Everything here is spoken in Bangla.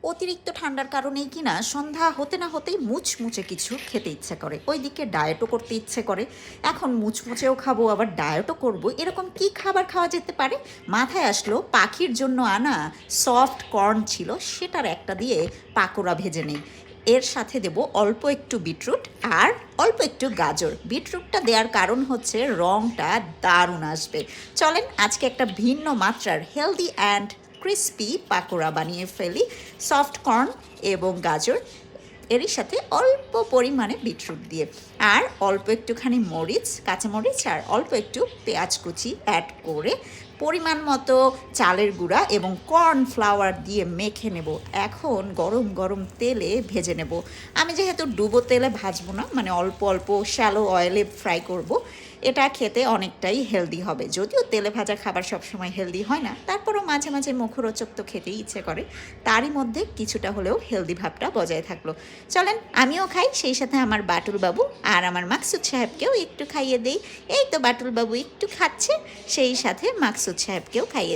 অতিরিক্ত ঠান্ডার কারণেই কিনা সন্ধ্যা হতে না হতেই মুচমুচে কিছু খেতে ইচ্ছে করে, ওইদিকে ডায়েটও করতে ইচ্ছে করে। এখন মুচমুচেও খাবো আবার ডায়েটও করব, এরকম কি খাবার খাওয়া যেতে পারে? মাথায় আসলো পাখির জন্য আনা সফট কর্ন ছিল, সেটার একটা দিয়ে পাকোড়া ভেজে নেই। এর সাথে দেব অল্প একটু বিটরুট আর অল্প একটু গাজর। বিটরুটটা দেওয়ার কারণ হচ্ছে রঙটা দারুণ আসবে। চলেন আজকে একটা ভিন্ন মাত্রার হেলদি অ্যান্ড ক্রিস্পি পাকোড়া বানিয়ে ফেলি। সফট কর্ন এবং গাজর, এরই সাথে অল্প পরিমাণে বিটরুট দিয়ে, আর অল্প একটুখানি মরিচ, কাঁচামরিচ আর অল্প একটু পেঁয়াজ কুচি অ্যাড করে পরিমাণ মতো চালের গুঁড়া এবং কর্নফ্লাওয়ার দিয়ে মেখে নেব। এখন গরম গরম তেলে ভেজে নেব। আমি যেহেতু ডুবো তেলে ভাজবো না, মানে অল্প অল্প শ্যালো অয়েলে ফ্রাই করব, এটা খেতে অনেকটাই হেলদি হবে। যদিও তেলে ভাজা খাবার সবসময় হেলদি হয় না, তারপরও মাঝে মাঝে মুখরোচক তো খেতেই ইচ্ছে করে। তারই মধ্যে কিছুটা হলেও হেলদি ভাবটা বজায় থাকলো। চলেন আমিও খাই, সেই সাথে আমার বাটুল বাবু আর আমার মাকসুদ সাহেবকেও একটু খাইয়ে দেই। এই তো বাটুল বাবু একটু খাচ্ছে, সেই সাথে মাকসুদ সাহেবকেও খাইয়ে